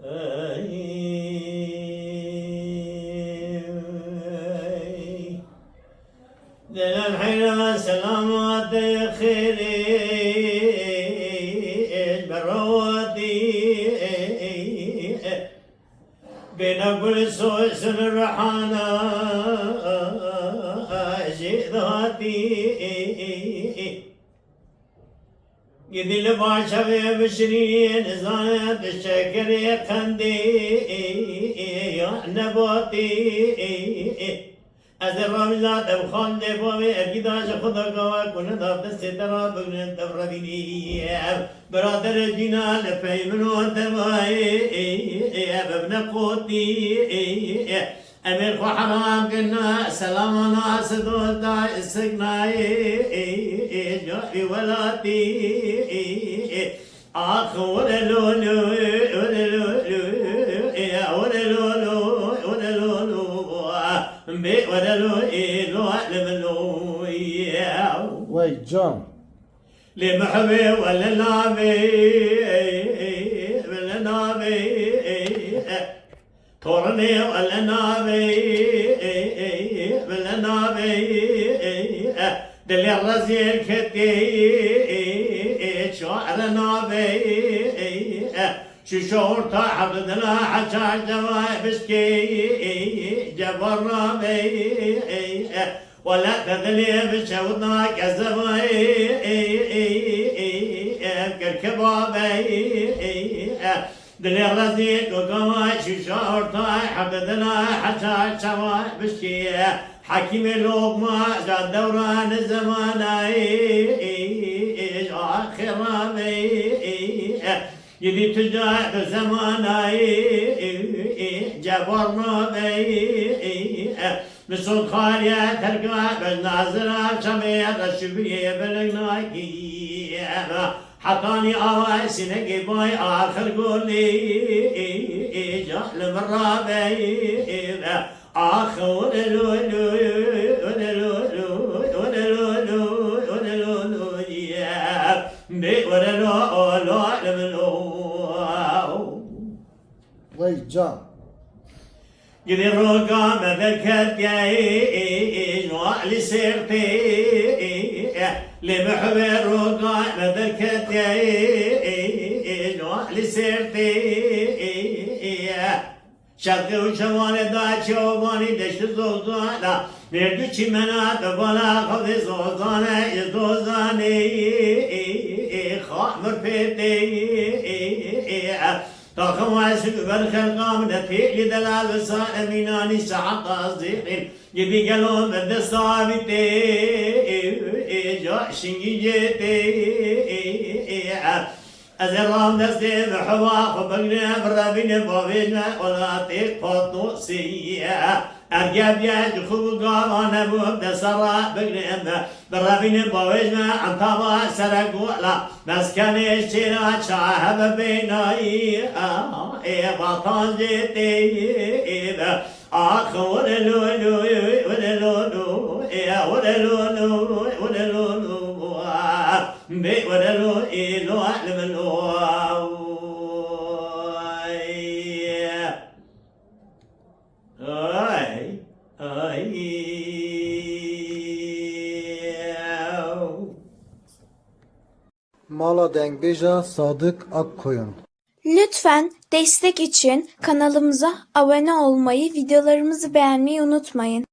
دل الحين سلامات خيري بروتي بين كل سوس الرحانة جذاتي قد الباشا بشرين زانت الشكر خندي يا نباتي از رمزات بخان دبوی اگیداش خدا گوا کنه داد سترا بگن تبردینی برادر جنال پیمنو تبای ابن قوتی امیر خو حرام کنا سلام ناس دوتا سگنای جای ولاتی آخر لولو ولولو ولولو وای جان لمحبي ولا نابي ولا نابي تورني ولا نابي ولا نابي دلي الرزيل كتي شعر نابي شو شورتا حبدنا حشا جواي بسكي جبرنا بي ولا تدلي بشوطنا كزباي كركبابي دلي الرزيق وقواي شو شورتا حبدنا حشا جواي بسكي حكيم اللقمة جاد دوران الزماناي آخر بي يدي تجاه بزماناي جبرنا بي بصوت خالية ترقى بالنازرة شمير الشبيه بلغناكي حطاني آواي سنقي باي آخر قولي جهل مرابي آخر لولو وای جان قدي الرقا مذكرت يا وعلي سيرتي لمحبي الرقا مذكرت يا وعلي سيرتي شرقي وشمالي دا شوباني دشت زوزانا مردو چي منا دبالا خذي زوزانا يزوزاني خامر فيتي طاقم واسق بالخلقام نتيق لدلال وسائل ميناني سعق أصدقين يبي قلوم بالدستابتي جاء شنجي جيتي أزرام دستي بحواق وبقنا برابين بابينا ولا تيق فاطو سيئة أرجع بياج خوب قاوانا بوب دسرا بقنا برابين بابينا عم طابا سرقولا مسكن الشراء شاهب بيناي بطان جيتي آخر لولو ولولو ولولو ولولو بي ولولو إلو أعلملو Mala Dengbeja Sadık Akkoyun. Lütfen destek için kanalımıza abone olmayı, videolarımızı beğenmeyi unutmayın.